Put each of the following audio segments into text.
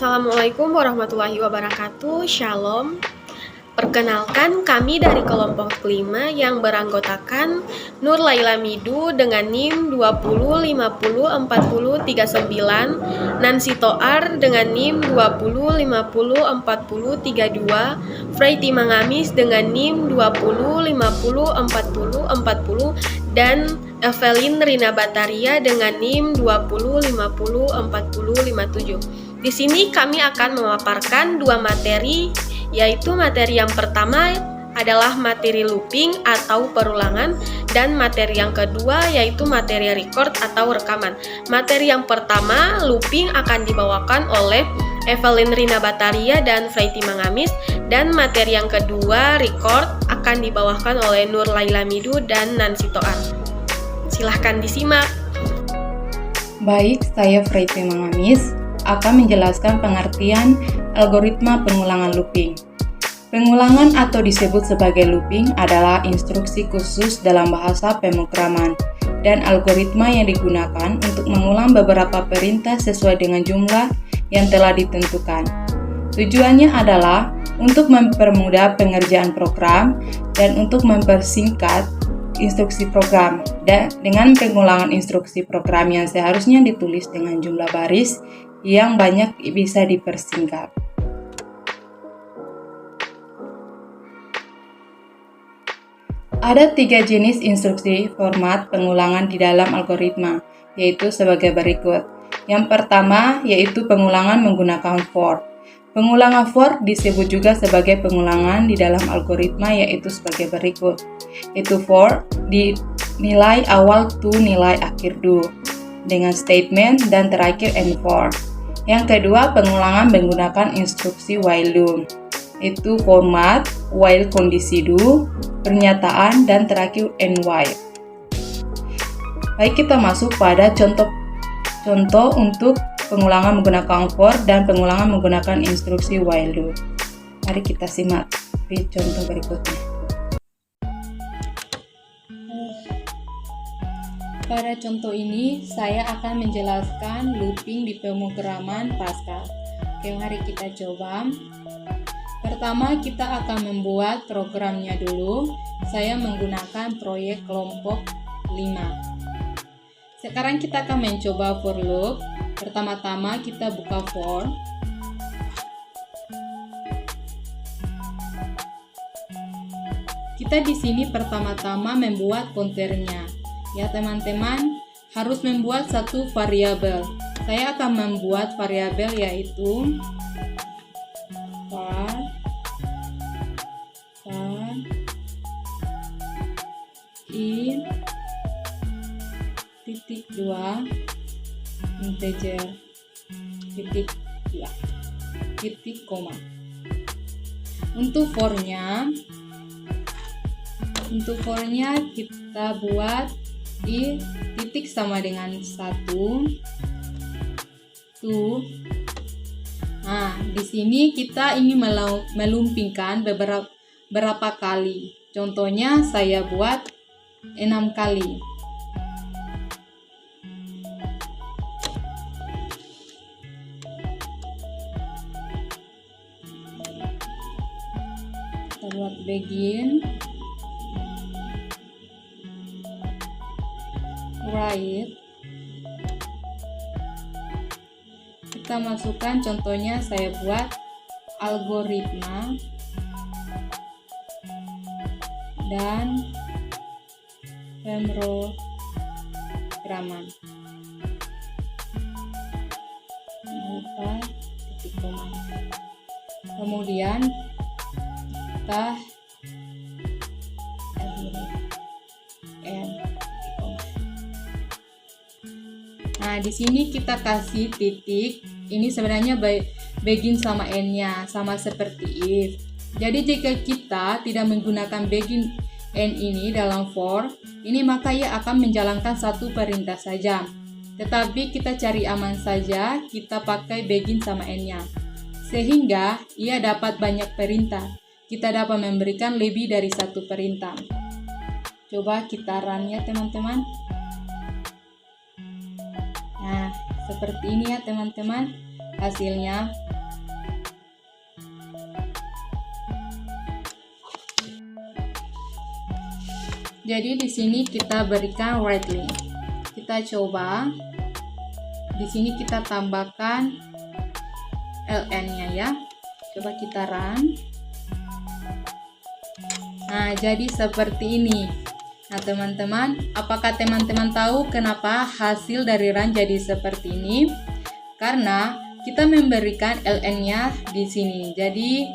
Assalamualaikum warahmatullahi wabarakatuh. Shalom. Perkenalkan, kami dari kelompok kelima yang beranggotakan Nur Laila Midu dengan NIM 20504039, Nancy Toar dengan NIM 20504032, Freity Mangamis dengan NIM 20504040, dan Evelyn Rina Bataria dengan NIM 20504057. Di sini kami akan memaparkan dua materi, yaitu materi yang pertama adalah materi looping atau perulangan, dan materi yang kedua yaitu materi record atau rekaman. Materi yang pertama, looping, akan dibawakan oleh Evelyn Rina Bataria dan Freity Mangamis, dan materi yang kedua, record, akan dibawakan oleh Nur Laila Midu dan Nancy Toar. Silahkan disimak. Baik, saya Freity Mangamis akan menjelaskan pengertian algoritma pengulangan looping. Pengulangan atau disebut sebagai looping adalah instruksi khusus dalam bahasa pemrograman dan algoritma yang digunakan untuk mengulang beberapa perintah sesuai dengan jumlah yang telah ditentukan. Tujuannya adalah untuk mempermudah pengerjaan program dan untuk mempersingkat instruksi program, dan dengan pengulangan instruksi program yang seharusnya ditulis dengan jumlah baris yang banyak bisa dipersingkat. Ada 3 jenis instruksi format pengulangan di dalam algoritma, yaitu sebagai berikut. Yang pertama yaitu pengulangan menggunakan for. Pengulangan for disebut juga sebagai pengulangan di dalam algoritma, yaitu sebagai berikut. Yaitu for di nilai awal to nilai akhir do dengan statement dan terakhir and for. Yang kedua, pengulangan menggunakan instruksi while do. Itu format while kondisi do, pernyataan, dan terakhir and while. Baik, kita masuk pada contoh untuk pengulangan menggunakan for dan pengulangan menggunakan instruksi while do. Mari kita simak di contoh berikutnya. Pada contoh ini, saya akan menjelaskan looping di pemrograman Pascal. Oke, mari kita coba. Pertama, kita akan membuat programnya dulu. Saya menggunakan proyek kelompok 5. Sekarang kita akan mencoba for loop. Pertama-tama kita buka for. Kita di sini pertama-tama membuat counternya. Ya teman-teman, harus membuat satu variabel. Saya akan membuat variabel yaitu var in titik 2 integer titik 2 titik koma. Untuk for-nya kita buat di titik sama dengan 1 tuh. Nah, di sini kita ingin melumpingkan beberapa kali. Contohnya saya buat 6 kali. Kita buat begin, right. Kita masukkan contohnya, saya buat algoritma dan pemrograman. Kemudian kita Nah, di sini kita kasih titik. Ini sebenarnya begin sama end-nya, sama seperti if. Jadi jika kita tidak menggunakan begin end ini dalam for, ini maka ia akan menjalankan satu perintah saja. Tetapi kita cari aman saja, kita pakai begin sama end-nya. Sehingga ia dapat banyak perintah. Kita dapat memberikan lebih dari satu perintah. Coba kita run ya teman-teman. Nah, seperti ini ya teman-teman hasilnya. Jadi di sini kita berikan right link. Kita coba. Di sini kita tambahkan ln-nya ya. Coba kita run. Nah, jadi seperti ini. Nah, teman-teman, apakah teman-teman tahu kenapa hasil dari run jadi seperti ini? Karena kita memberikan ln-nya di sini. Jadi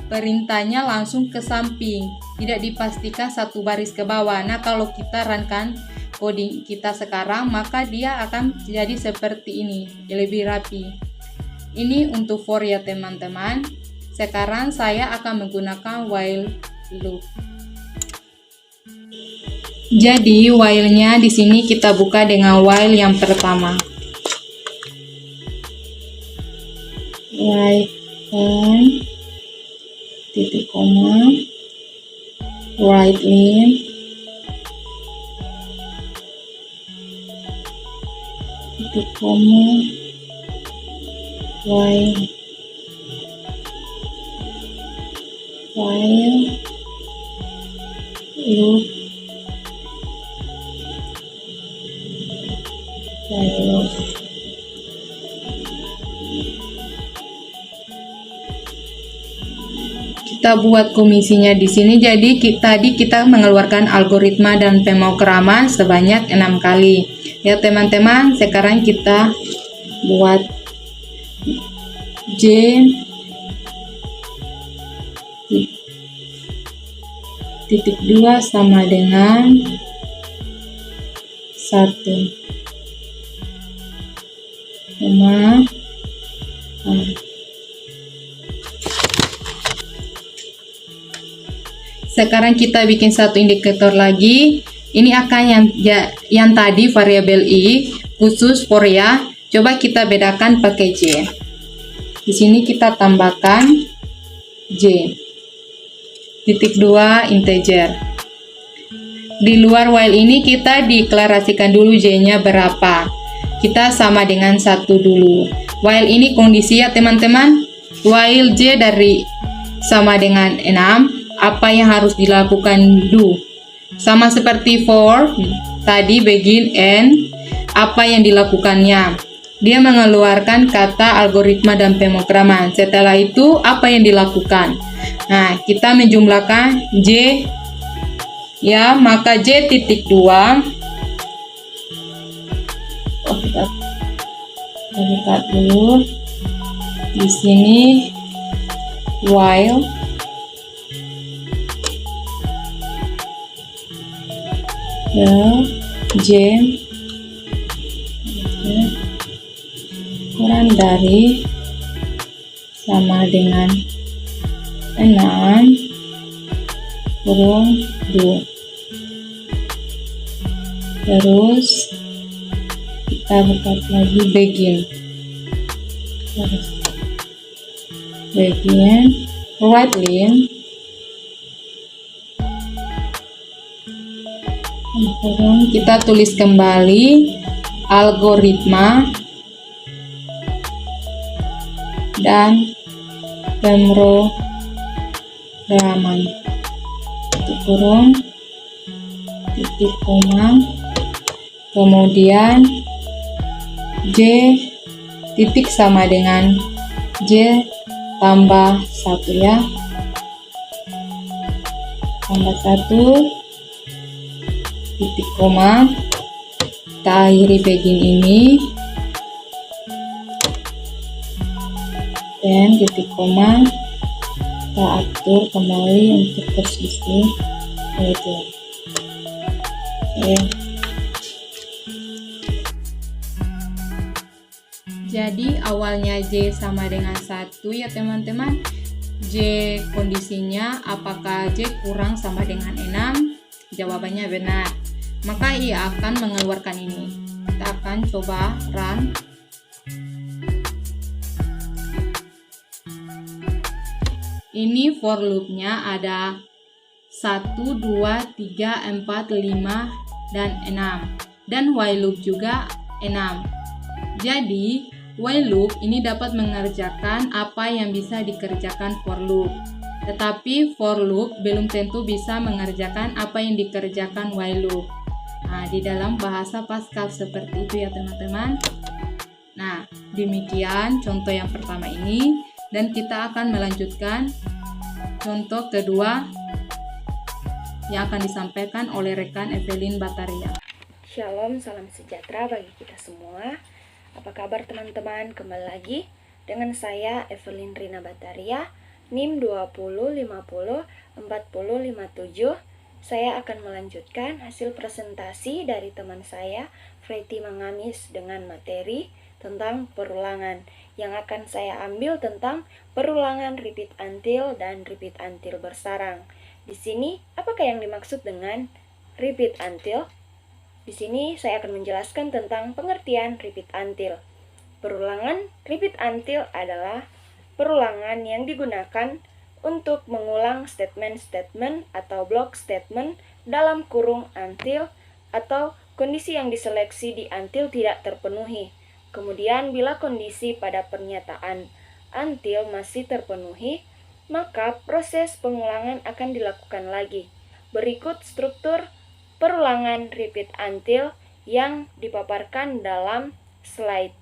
perintahnya langsung ke samping, tidak dipastikan satu baris ke bawah. Nah, kalau kita runkan coding kita sekarang, maka dia akan jadi seperti ini, lebih rapi. Ini untuk for ya teman-teman. Sekarang saya akan menggunakan while loop. Jadi while-nya di sini kita buka dengan while yang pertama. While on titik koma right link titik koma while loop kita buat komisinya di sini. Jadi tadi kita mengeluarkan algoritma dan pemrograman sebanyak 6 kali. Ya teman-teman, sekarang kita buat J titik 2 sama dengan 1 sama Sekarang kita bikin satu indikator lagi. Ini akan yang tadi variabel i khusus for ya. Coba kita bedakan pakai J. Di sini kita tambahkan J. Titik 2 integer. Di luar while ini kita deklarasikan dulu J-nya berapa. Kita sama dengan 1 dulu. While ini kondisi ya teman-teman. While J dari sama dengan 6. Apa yang harus dilakukan do? Sama seperti for tadi begin and apa yang dilakukannya? Dia mengeluarkan kata algoritma dan pemrograman. Setelah itu apa yang dilakukan? Nah, kita menjumlahkan J ya, maka J titik 2 kita buka dulu. Di sini while J kurang dari sama dengan 6 kurung 2. Terus kita buka lagi begin right link kita tulis kembali algoritma dan pemrograman kurung titik koma kemudian J titik sama dengan J tambah 1 ya, tambah 1 titik koma, kita akhiri begin ini dan titik koma, kita atur kembali untuk posisi itu. Jadi awalnya J sama dengan 1 ya teman-teman. J kondisinya apakah J kurang sama dengan 6? Jawabannya benar. Maka ia akan mengeluarkan ini. Kita akan coba run. Ini for loopnya ada 1, 2, 3, 4, 5, dan 6. Dan while loop juga 6. Jadi while loop ini dapat mengerjakan apa yang bisa dikerjakan for loop. Tetapi for loop belum tentu bisa mengerjakan apa yang dikerjakan while loop. Nah, di dalam bahasa Pascal seperti itu ya teman-teman. Nah, demikian contoh yang pertama ini, dan kita akan melanjutkan contoh kedua yang akan disampaikan oleh rekan Evelyn Bataria. Shalom, salam sejahtera bagi kita semua. Apa kabar teman-teman? Kembali lagi dengan saya Evelyn Rina Bataria, NIM 20504057. Saya akan melanjutkan hasil presentasi dari teman saya, Freti Mangamis, dengan materi tentang perulangan yang akan saya ambil tentang perulangan repeat until dan repeat until bersarang. Di sini, apakah yang dimaksud dengan repeat until? Di sini saya akan menjelaskan tentang pengertian repeat until. Perulangan repeat until adalah perulangan yang digunakan untuk mengulang statement-statement atau block statement dalam kurung until atau kondisi yang diseleksi di until tidak terpenuhi. Kemudian bila kondisi pada pernyataan until masih terpenuhi, maka proses pengulangan akan dilakukan lagi. Berikut struktur perulangan repeat until yang dipaparkan dalam slide.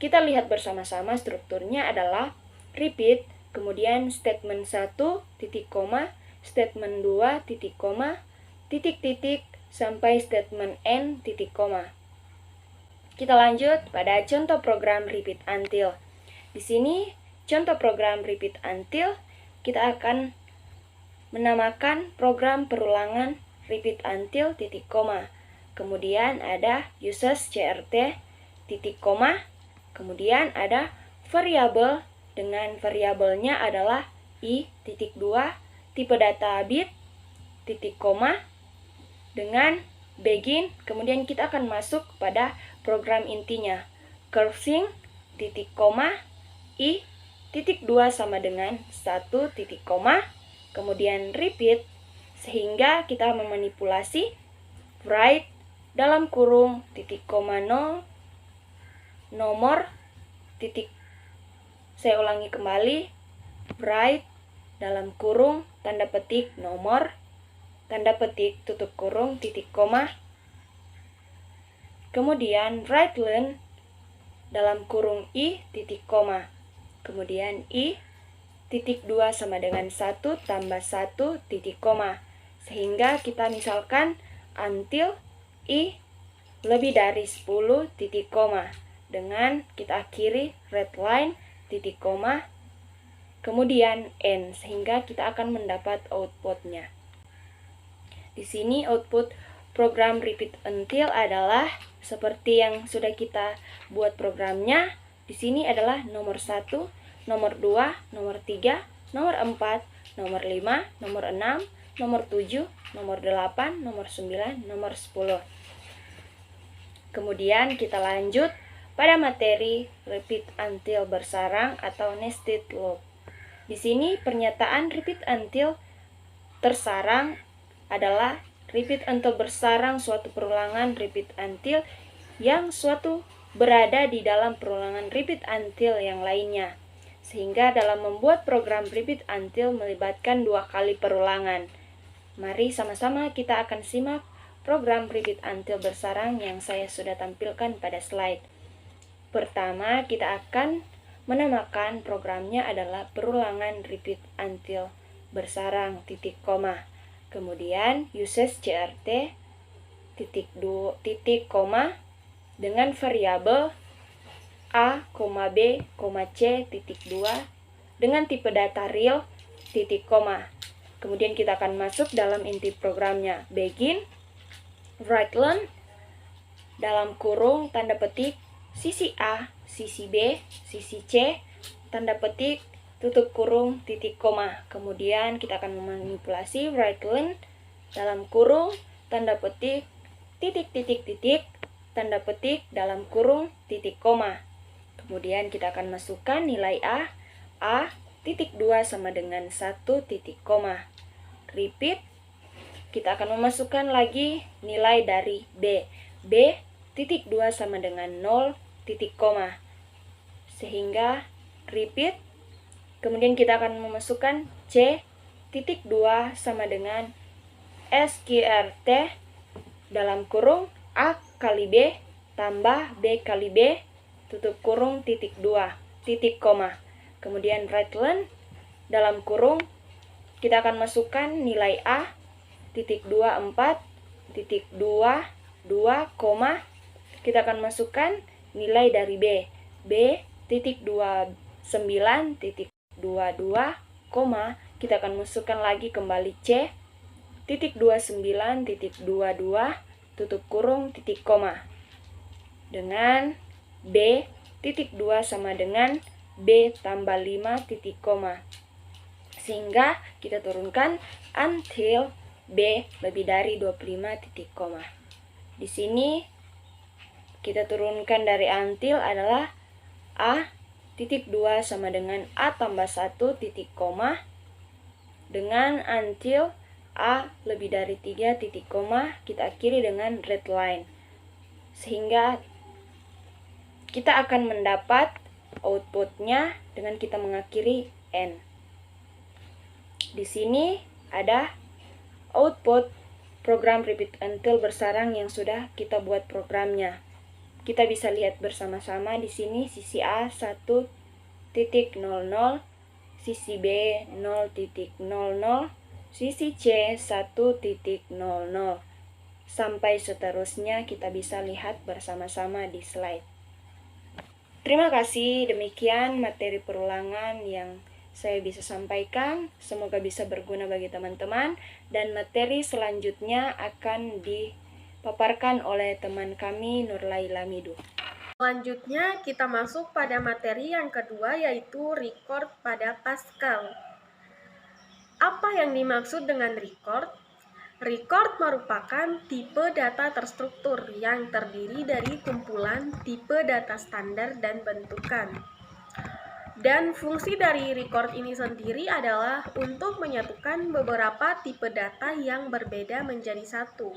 Kita lihat bersama-sama strukturnya adalah repeat, kemudian statement 1, titik koma, statement 2, titik koma, titik-titik, sampai statement n, titik koma. Kita lanjut pada contoh program repeat until. Di sini, contoh program repeat until, kita akan menamakan program perulangan repeat until titik koma. Kemudian ada uses crt titik koma. Kemudian ada variabel dengan variabelnya adalah i.2 tipe data bit titik koma dengan begin. Kemudian kita akan masuk pada program intinya cursing titik koma i.2 sama dengan 1 titik koma, kemudian repeat, sehingga kita memanipulasi write dalam kurung titik koma 0 nomor titik, saya ulangi kembali, write dalam kurung tanda petik nomor tanda petik tutup kurung titik koma, kemudian write len dalam kurung i titik koma, kemudian i.2 sama dengan 1 tambah 1 titik koma, sehingga kita misalkan until i lebih dari 10 titik koma, dengan kita akhiri red line titik koma, kemudian n, sehingga kita akan mendapat outputnya. Di sini output program repeat until adalah seperti yang sudah kita buat programnya. Di sini adalah nomor 1, nomor 2, nomor 3, nomor 4, nomor 5, nomor 6, nomor 7, nomor 8, nomor 9, nomor 10. Kemudian kita lanjut pada materi repeat until bersarang atau nested loop. Di sini pernyataan repeat until tersarang adalah repeat until bersarang suatu perulangan repeat until yang suatu berada di dalam perulangan repeat until yang lainnya. Sehingga dalam membuat program repeat until melibatkan 2 kali perulangan. Mari sama-sama kita akan simak program repeat until bersarang yang saya sudah tampilkan pada slide. Pertama, kita akan menamakan programnya adalah perulangan repeat until bersarang titik koma. Kemudian uses crt titik koma dengan variabel a, b, c titik 2 dengan tipe data real titik koma. Kemudian kita akan masuk dalam inti programnya begin write len dalam kurung tanda petik sisi a, sisi b, sisi c tanda petik tutup kurung titik koma. Kemudian kita akan memanipulasi write len dalam kurung tanda petik titik tanda petik dalam kurung titik koma. Kemudian kita akan masukkan nilai a titik 2 sama dengan 1 titik koma. Repeat, kita akan memasukkan lagi nilai dari b titik 2 sama dengan 0 titik koma. Sehingga repeat, Kemudian kita akan memasukkan C.2 sama dengan SQRT dalam kurung A kali B tambah B kali B tutup kurung titik 2 titik koma. Kemudian right length dalam kurung kita akan masukkan nilai A titik 24 titik 2 koma. Kita akan masukkan nilai dari B titik 29 titik 22 koma. Kita akan masukkan lagi kembali C titik 29 titik 22 tutup kurung titik koma dengan B titik 2 sama dengan B tambah 5 titik koma, sehingga kita turunkan until B lebih dari 25 titik koma. Di sini kita turunkan dari until adalah A titik 2 sama dengan A tambah 1 titik koma dengan until A lebih dari 3 titik koma, kita akhiri dengan red line, sehingga kita akan mendapat outputnya dengan kita mengakhiri N. Di sini ada output program repeat until bersarang yang sudah kita buat programnya. Kita bisa lihat bersama-sama di sini sisi A 1.00, sisi B 0.00, sisi C 1.00, sampai seterusnya kita bisa lihat bersama-sama di slide. Terima kasih, demikian materi perulangan yang saya bisa sampaikan. Semoga bisa berguna bagi teman-teman, dan materi selanjutnya akan dipaparkan oleh teman kami Nurlaila Midu. Selanjutnya kita masuk pada materi yang kedua, yaitu record pada Pascal. Apa yang dimaksud dengan record? Record merupakan tipe data terstruktur yang terdiri dari kumpulan tipe data standar dan bentukan. Dan fungsi dari record ini sendiri adalah untuk menyatukan beberapa tipe data yang berbeda menjadi satu.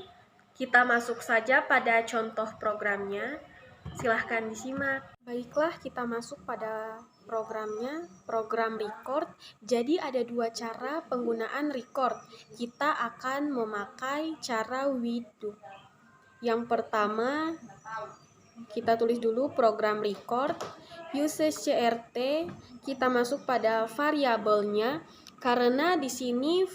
Kita masuk saja pada contoh programnya. Silahkan disimak. Baiklah, kita masuk pada programnya, program record. Jadi ada dua cara penggunaan record. Kita akan memakai cara with do. Yang pertama, kita tulis dulu program record, usage CRT, kita masuk pada variabelnya, karena di sini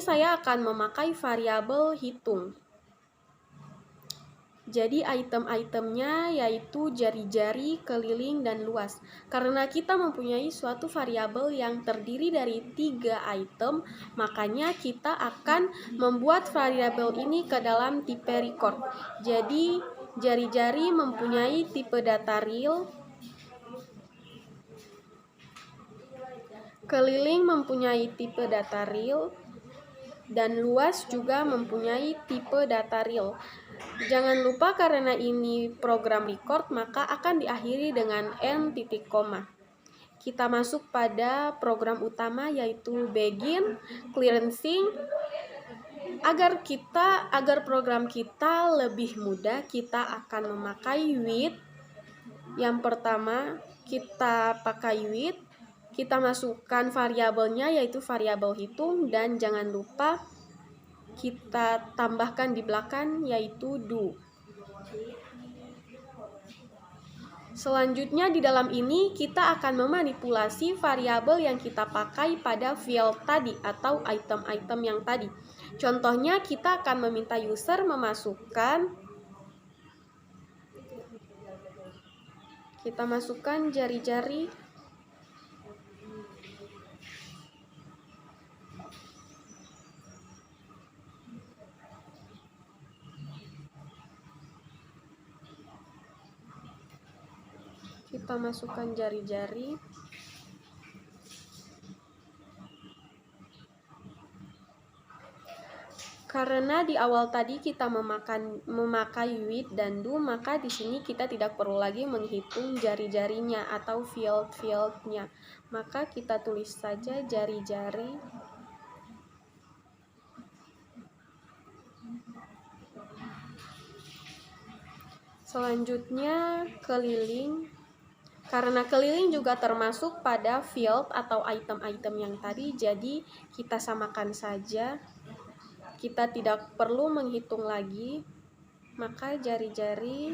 saya akan memakai variabel hitung. Jadi item-itemnya yaitu jari-jari, keliling, dan luas. Karena kita mempunyai suatu variabel yang terdiri dari 3 item, makanya kita akan membuat variabel ini ke dalam tipe record. Jadi jari-jari mempunyai tipe data real, keliling mempunyai tipe data real, dan luas juga mempunyai tipe data real. Jangan lupa karena ini program record, maka akan diakhiri dengan n titik koma. Kita masuk pada program utama, yaitu begin clearancing. Agar program kita lebih mudah, kita akan memakai with. Yang pertama kita pakai with, kita masukkan variabelnya yaitu variabel hitung, dan jangan lupa kita tambahkan di belakang yaitu do. Selanjutnya di dalam ini kita akan memanipulasi variabel yang kita pakai pada field tadi atau item-item yang tadi. Contohnya kita akan meminta user memasukkan, kita masukkan jari-jari, kita masukkan jari-jari, karena di awal tadi kita memakai with dan do, maka di sini kita tidak perlu lagi menghitung jari-jarinya atau field-fieldnya, maka kita tulis saja jari-jari. Selanjutnya keliling. Karena keliling juga termasuk pada field atau item-item yang tadi, jadi kita samakan saja. Kita tidak perlu menghitung lagi, maka jari-jari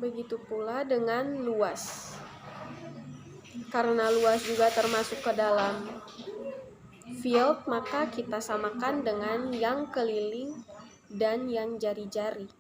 begitu pula dengan luas. Karena luas juga termasuk ke dalam field, maka kita samakan dengan yang keliling dan yang jari-jari.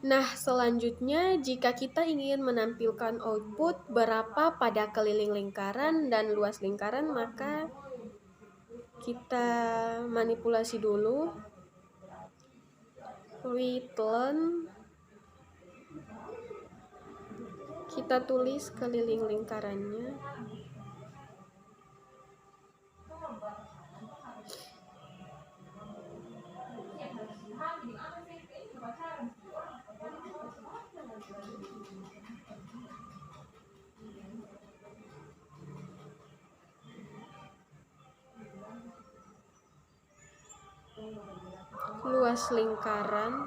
Nah, selanjutnya jika kita ingin menampilkan output berapa pada keliling lingkaran dan luas lingkaran, maka kita manipulasi dulu. Return, kita tulis keliling lingkarannya. Luas lingkaran,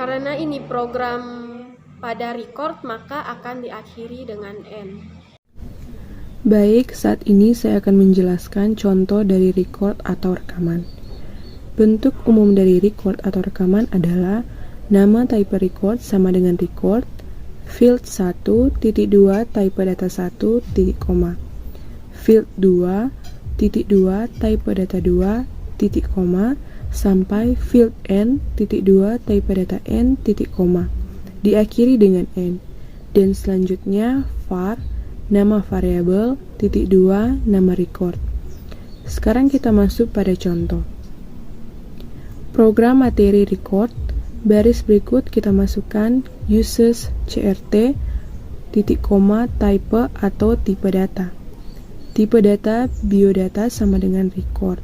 karena ini program pada record, maka akan diakhiri dengan N. Baik, saat ini saya akan menjelaskan contoh dari record atau rekaman. Bentuk umum dari record atau rekaman adalah nama type record sama dengan record, field 1, titik 2, type data 1, titik koma. Field 2, titik 2, type data 2, titik koma, sampai field n, titik 2, type data n, titik koma, diakhiri dengan n. Dan selanjutnya var, nama variabel, titik 2, nama record. Sekarang kita masuk pada contoh. Program materi record, baris berikut kita masukkan uses crt, titik koma, type atau tipe data. Tipe data biodata sama dengan record.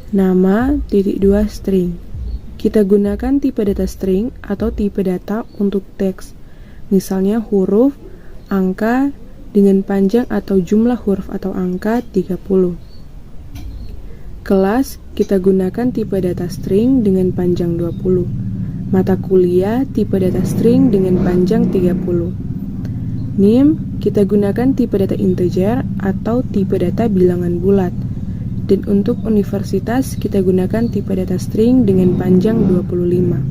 Nama, titik 2, string. Kita gunakan tipe data string atau tipe data untuk teks. Misalnya huruf, angka, dengan panjang atau jumlah huruf atau angka 30. Kelas, kita gunakan tipe data string dengan panjang 20. Mata kuliah, tipe data string dengan panjang 30. NIM, kita gunakan tipe data integer atau tipe data bilangan bulat. Dan untuk universitas, kita gunakan tipe data string dengan panjang 25.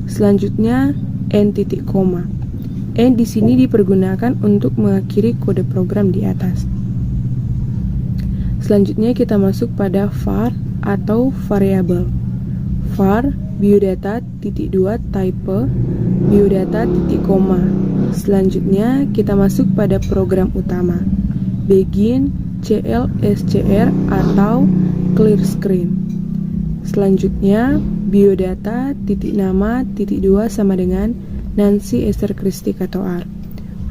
Selanjutnya, n titik koma. N di sini dipergunakan untuk mengakhiri kode program di atas. Selanjutnya kita masuk pada var atau variabel. Var biodata titik 2 type biodata titik koma. Selanjutnya kita masuk pada program utama. Begin CLSCR atau clear screen. Selanjutnya biodata titik nama titik 2 sama dengan Nancy Esther Christie atau R.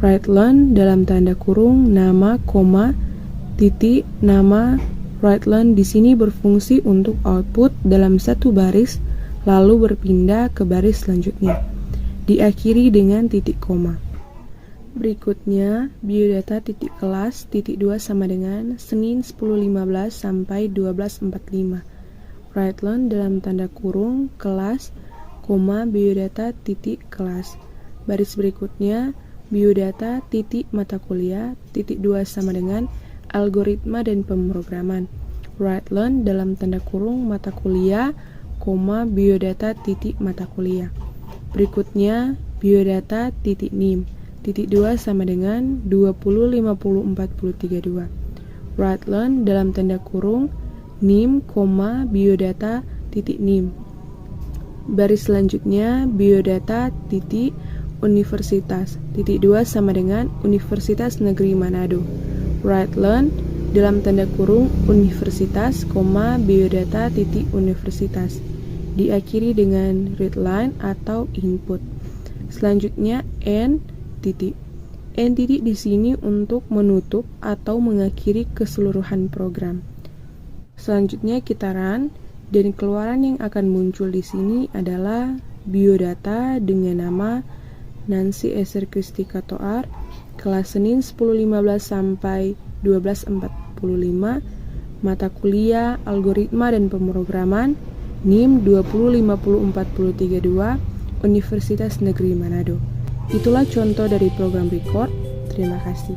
Write-learn dalam tanda kurung nama koma titik nama write-learn di sini berfungsi untuk output dalam satu baris lalu berpindah ke baris selanjutnya. Diakhiri dengan titik koma. Berikutnya, biodata titik kelas titik 2 sama dengan Senin 10.15 sampai 12.45. Write-learn dalam tanda kurung kelas biodata titik kelas. Baris berikutnya biodata titik mata kuliah titik 2 sama dengan algoritma dan pemrograman. Write learn dalam tanda kurung mata kuliah, biodata titik mata kuliah. Berikutnya biodata titik nim titik 2 sama dengan 20 50 40 32. Write learn dalam tanda kurung nim, biodata titik nim. Baris selanjutnya biodata titik universitas titik 2 sama dengan Universitas Negeri Manado. Write learn dalam tanda kurung universitas, biodata titik universitas. Diakhiri dengan read line atau input. Selanjutnya n titik di sini untuk menutup atau mengakhiri keseluruhan program. Selanjutnya kita run dan keluaran yang akan muncul di sini adalah biodata dengan nama Nancy Esther Kristika Toar, kelas Senin 10.15 sampai 12.45, mata kuliah algoritma dan pemrograman, NIM 20 50 40 32, Universitas Negeri Manado. Itulah contoh dari program record. Terima kasih.